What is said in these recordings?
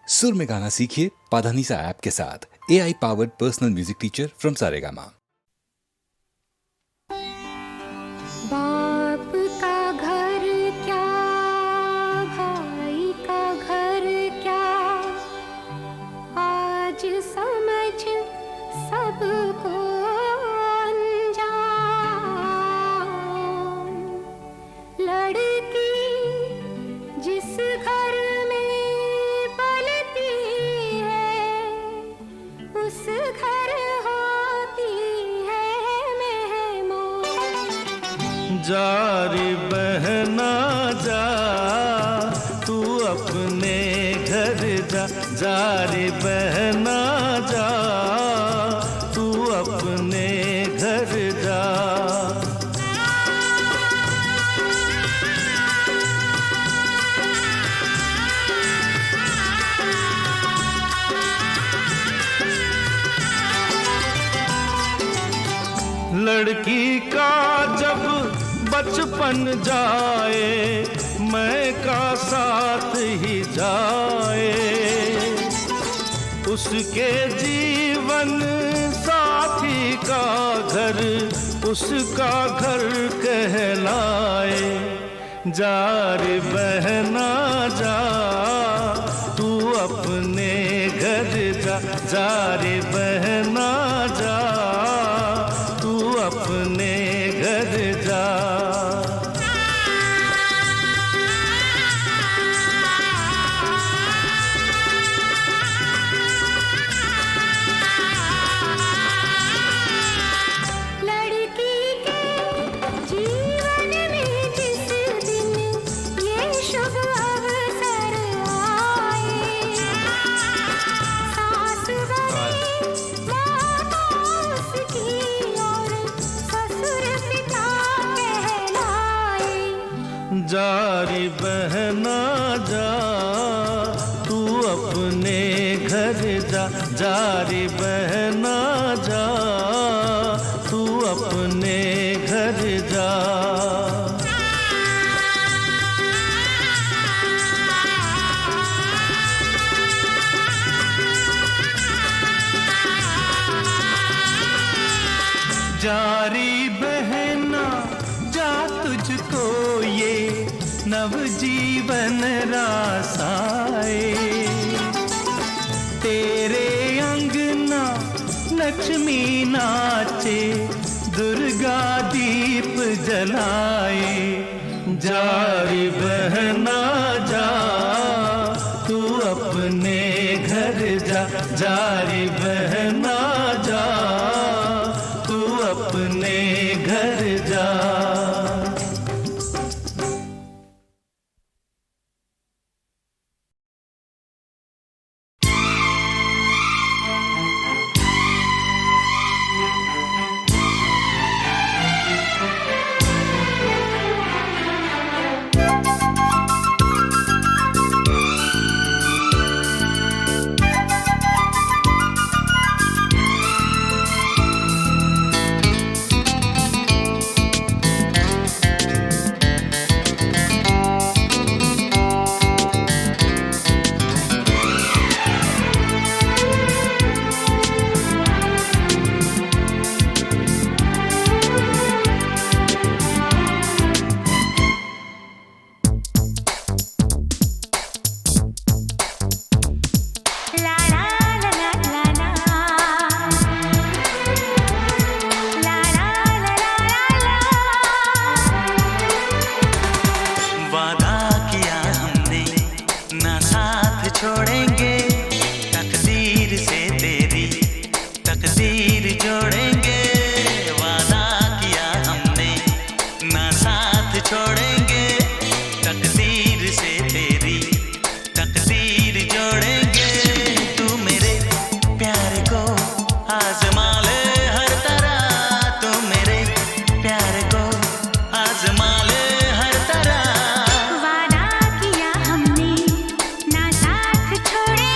सुर में गाना सीखिए पाधानीसा ऐप के साथ। AI powered personal music teacher from Saregama. बाप का घर क्या, भाई का घर क्या, आज समझ सबको अनजान। लड़की जिस घर में पलती है, उस घर होती है मेहमान। जा रे बहना जा, तू अपने घर जा। जा रे बहना जा, तू अपने घर जा। लड़की का जब बचपन जाए, मैं का साथ ही जाए। उसके जीवन साथी का घर उसका घर कहलाए। जा रे बहना जा, तू अपने घर जा। जा रे बहना जा, तू अपने घर जा। लड़की के जीवन में जिस दिन ये शुभ अवसर आए, सास बने माता उसकी और ससुर पिता कहलाए। जा रे बहना जा, तू अपने घर जा। जा रे बहना जा, तू अपने घर जा। जारी बहना जा, तुझको ये नवजीवन रासाए। तेरे अंगना लक्ष्मी नाचे, दुर्गा दीप जलाए। जारी बहना जा, तू अपने घर जा। जारी बहना जा, तू अपने घर जा। वादा किया हमने ना साथ छोड़ेंगे।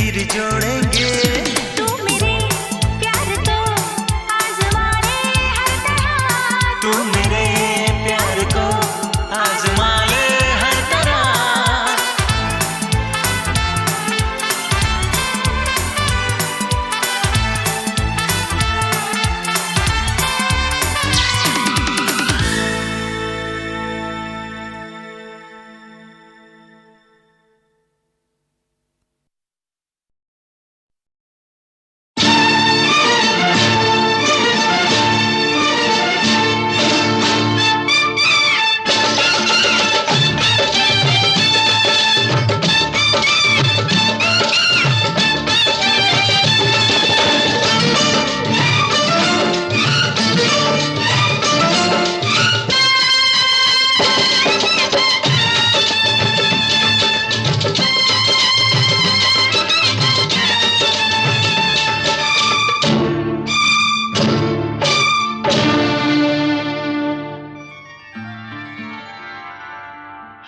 तीर जोड़ेंगे। तू मेरे प्यार को आजमा ले हर तरह, तू मेरे प्यार को आजमा ले हर तरह।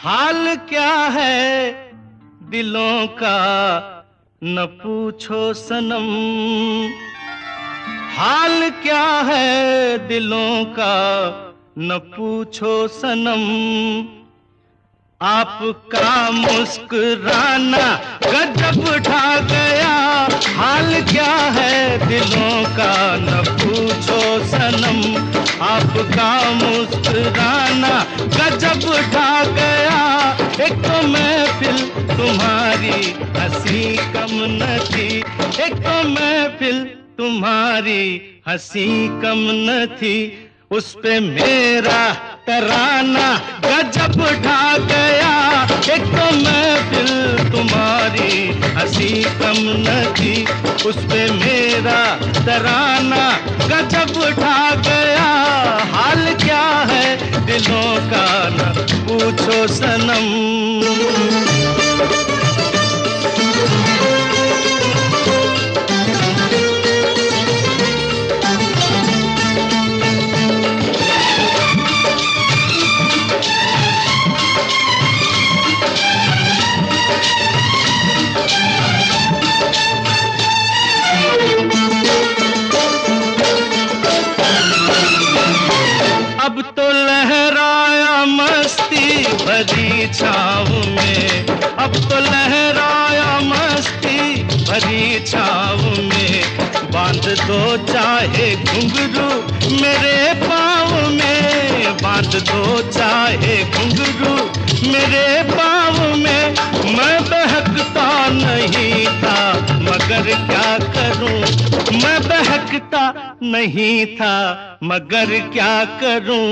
हाल क्या है दिलों का न पूछो सनम, हाल क्या है दिलों का न पूछो सनम। आपका मुस्कुराना गजब ढा गया, हाल क्या है दिलों का न पूछो सनम। आपका मुस्कुराना गजब ढा गया, एक तो महफिल तुम्हारी हंसी कम न थी, एक तो महफिल तुम्हारी हंसी कम न थी। उस पे मेरा तराना गजब ढा गया, एक तो महफिल तुम्हारी हंसी कम न थी। उस पे मेरा तराना गजब ढा गया, हाल क्या है दिलों का न पूछो सनम। अब तो लहराया मस्ती भरी छाँव में, अब तो लहराया मस्ती भरी छाँव में। बांध दो चाहे घुंघरू मेरे पाँव में, बांध दो चाहे घुंघरू मेरे पाँव में। मैं बहकता नहीं था मगर क्या करूं, मैं बहकता नहीं था मगर क्या करूं।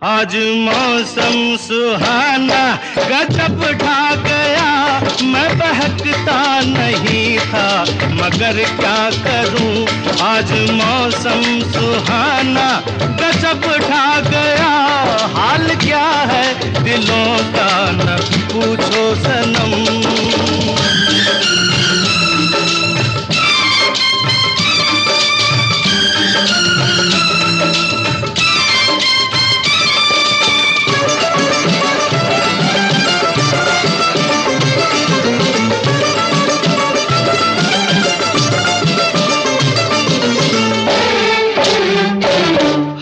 आज मौसम सुहाना गजब ढा गया, मैं बहकता नहीं था मगर क्या करूं। आज मौसम सुहाना गजब ढा गया, हाल क्या है दिलों का न पूछो सनम।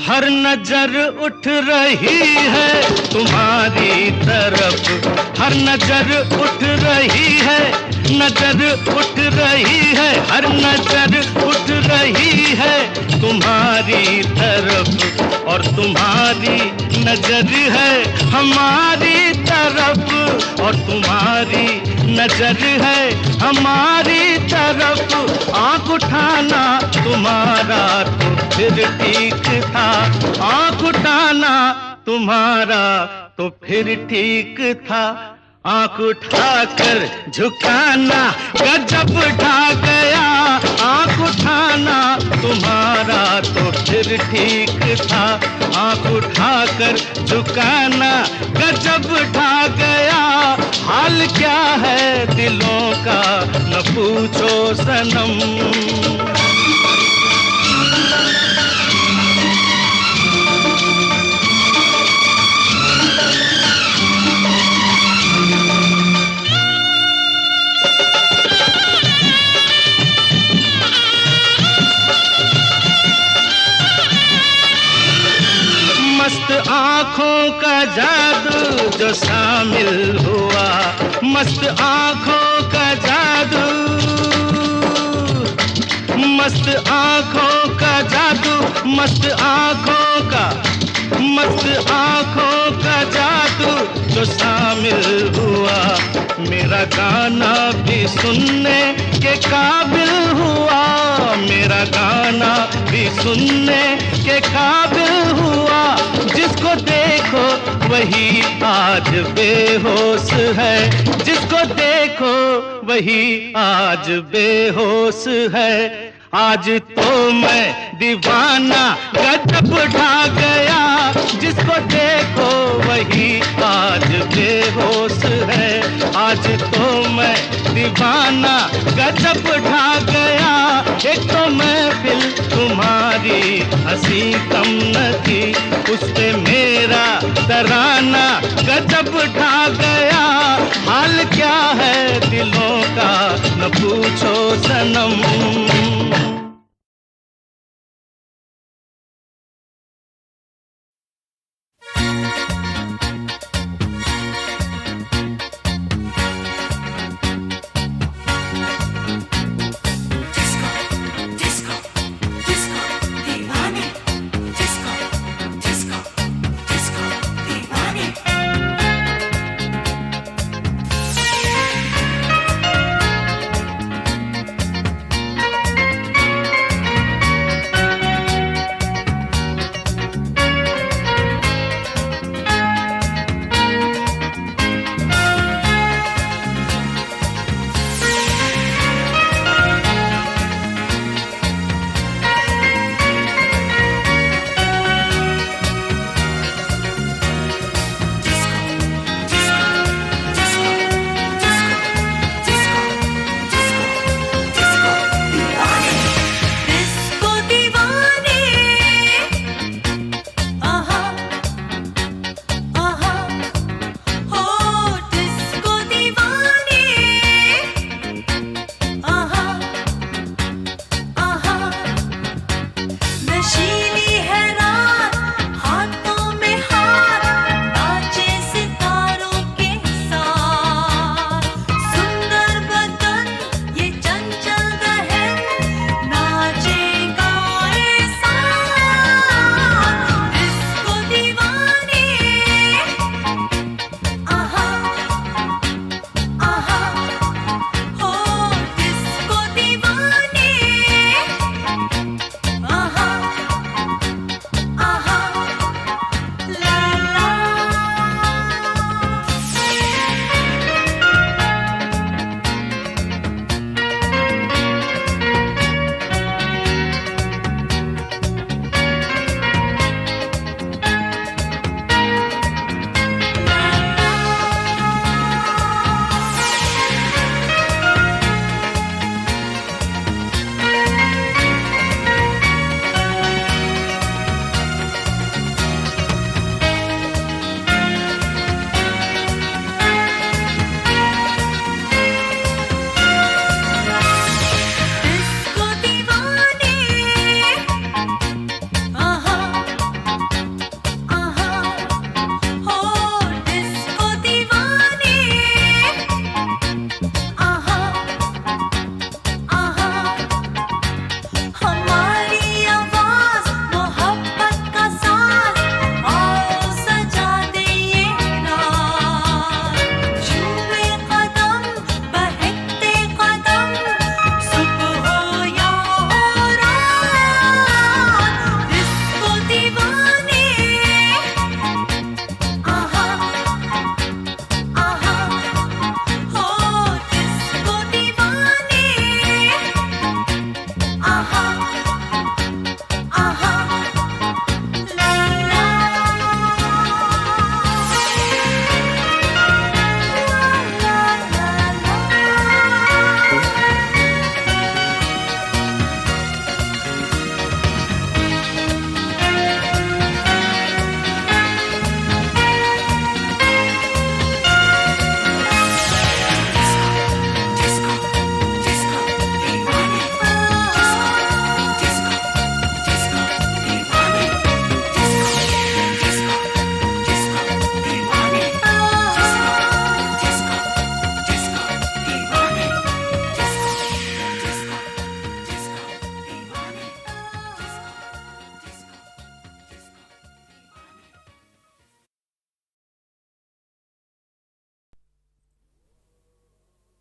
हर नजर उठ रही है तुम्हारी तरफ, हर नजर उठ रही है, नजर उठ रही है, हर नजर उठ रही है तुम्हारी तरफ। और तुम्हारी नजर है हमारी तरफ, और तुम्हारी नजर है हमारी तरफ। आँख उठाना तुम्हारा तो फिर ठीक था, आँख उठाना तुम्हारा तो फिर ठीक था। आँख उठाकर झुकाना गजब ढा गया, आँख उठाना तुम्हारा तो फिर ठीक था। आँख उठाकर झुकाना गजब ढा गया, हाल क्या है दिलों का न पूछो सनम। मस्त आँखों का जादू जो शामिल हुआ, मस्त आँखों का जादू, मस्त आँखों का जादू, मस्त आँखों का, मस्त आँखों का जादू जो शामिल हुआ, मेरा गाना भी सुनने के काबिल हुआ, मेरा गाना भी सुनने के काबिल हुआ। जिसको देखो वही आज बेहोश है, जिसको देखो वही आज बेहोश है। आज तो मैं दीवाना गजब ढा गया, जिसको देखो वही आज बेहोश है। आज तो मैं दीवाना गजब ढा गया, एक तो महफिल तुम्हारी हंसी कम न थी, उस पे मेरा तराना गजब ढा गया। हाल क्या है दिलों का न पूछो सनम।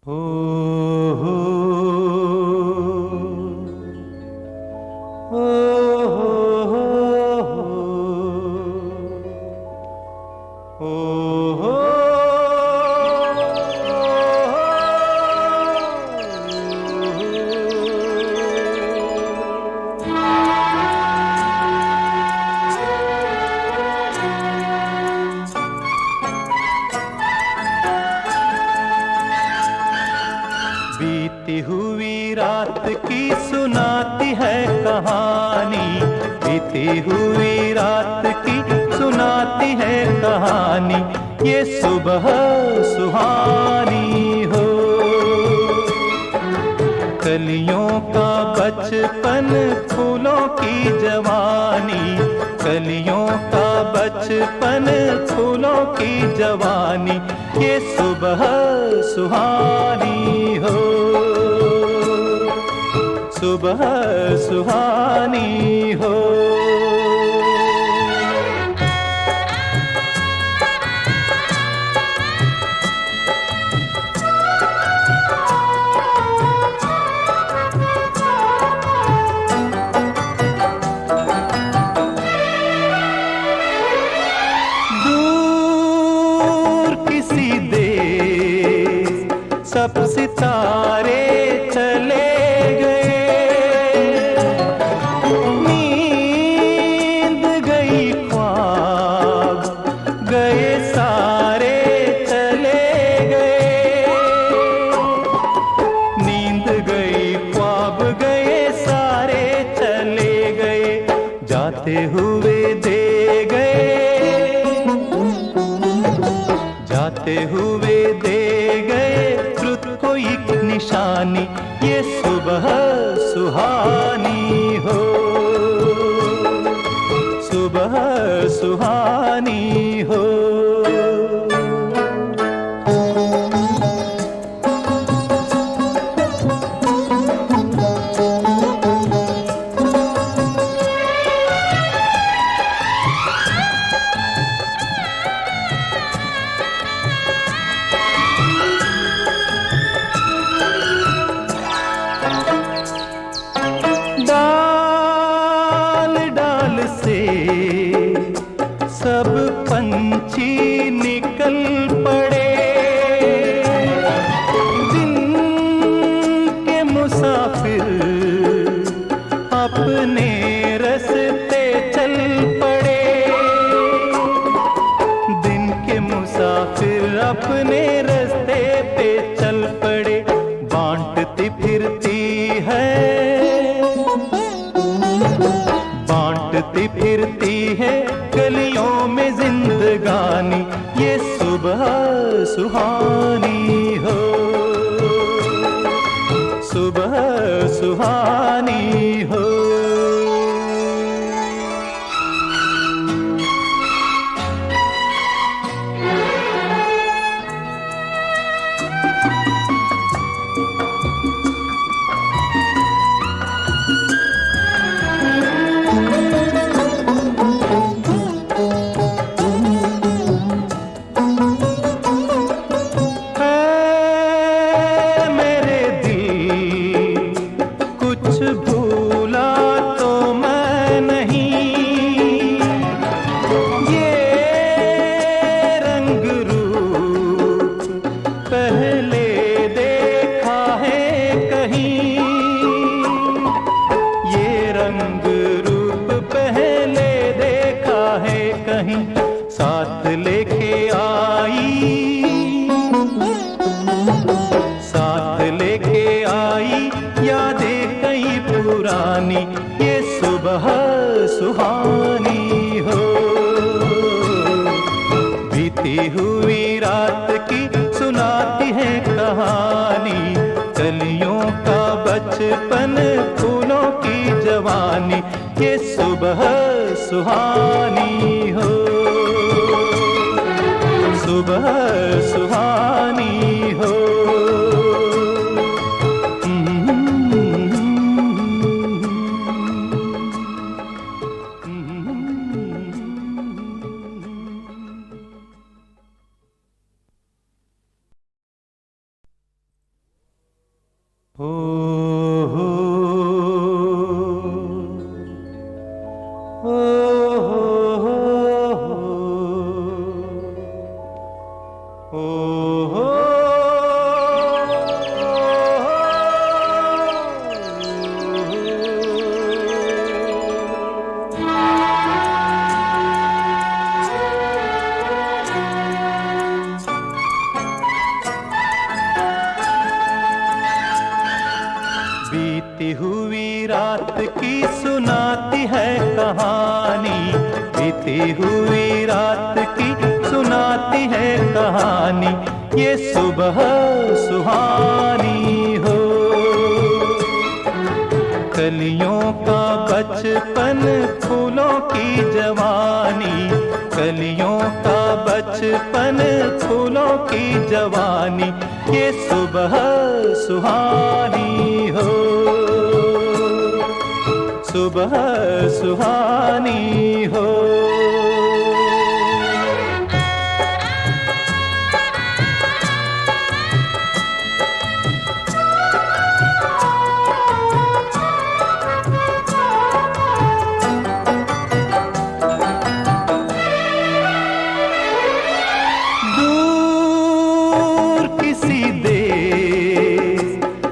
हो हो हो हो हो बीती हुई रात की सुनाती है कहानी, बीती हुई रात की सुनाती है कहानी, ये सुबह सुहानी हो। कलियों का बचपन फूलों की जवानी, कलियों का बचपन फूलों की जवानी, ये सुबह सुहानी हो, सुबह सुहानी हो। दूर किसी देश सब सितारे चले गए, नींद गई ख्वाब गए सारे चले गए, नींद गई ख्वाब गए सारे चले गए, जाते हुए दे गए, जाते हुए दे गए रुत को एक निशानी, ये सुबह सुहानी हो, सुबह सुहानी हो। डाल डाल से सब पंछी निकल पड़े, दिन के मुसाफिर अपने रास्ते चल पड़े, दिन के मुसाफिर अपने रास्ते पे चल पड़े, बांटती फिरती है, बांटती फिरती है गलियों में जिंदगानी, ये सुबह सुहानी हो, सुबह सुहानी हो। मेरे दिल कुछ भूला तो मैं नहीं, ये रंग रूप पहले देखा है कहीं, ये रंग रूप पहले देखा है कहीं, साथ लेके आई, साथ लेके आई यादें कई पुरानी, ये सुबह सुहानी हो। बीती हुई रात की सुनाती है कहानी, कलियों का बचपन फूलों की जवानी, ये सुबह सुहानी हो, सुबह सुहानी हो। बीती हुई रात की सुनाती है कहानी, बीती हुई रात की सुनाती है कहानी, ये सुबह सुहानी हो। कलियों का बचपन फूलों की जवानी, कलियों का बचपन फूलों की जवानी, ये सुबह सुहानी हो, सुबह सुहानी हो।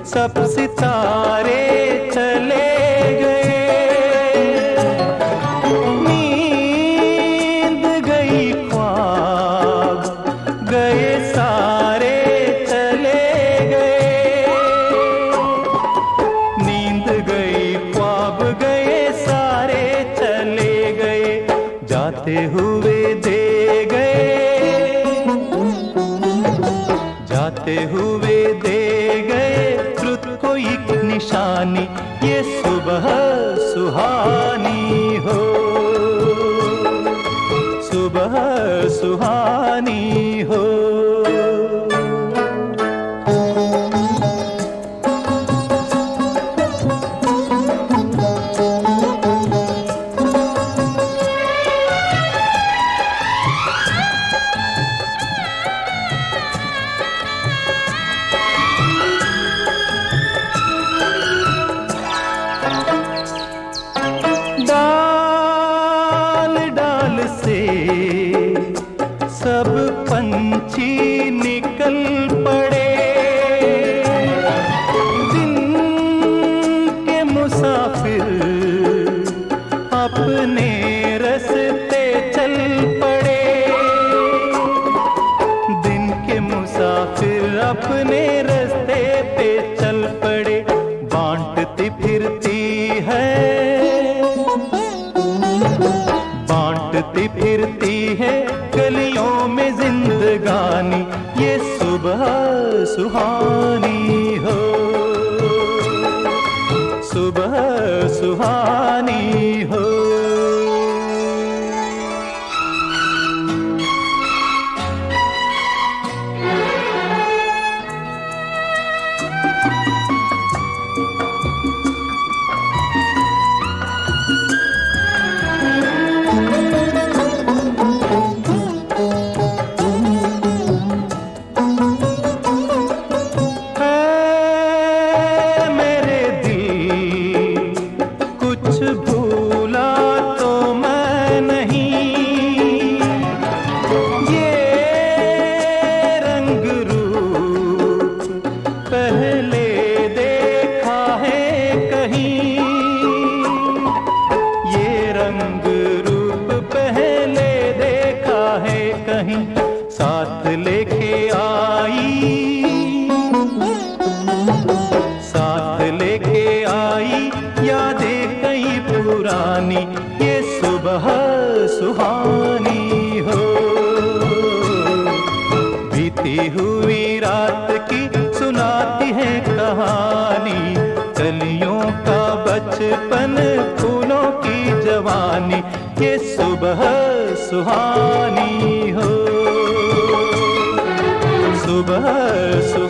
सब सितारे चले गए, नींद गई ख्वाब गए सारे चले गए, नींद गई ख्वाब गए सारे चले गए, जाते हुए दे गए, जाते हुए दे गए एक निशानी, ये सुबह सुहानी हो, सुबह सुहानी हो। सब पंछी निकल पड़े, दिन के मुसाफिर अपने रास्ते चल पड़े, दिन के मुसाफिर अपने रास्ते पे चल पड़े, बांटती फिरती है, बांटती फिरती है गलियों में जिंदगानी, ये सुबह सुहानी हो, सुबह सुहानी हो। भूला तो मैं नहीं, ये रंग रूप पहले देखा है कहीं, ये रंग रूप पहले देखा है कहीं, साथ लेके आई, साथ लेके आई यादें पुरानी, ये सुबह सुहानी हो। बीती हुई रात की सुनाती है कहानी, कलियों का बचपन फूलों की जवानी, ये सुबह सुहानी हो, सुबह सुहानी।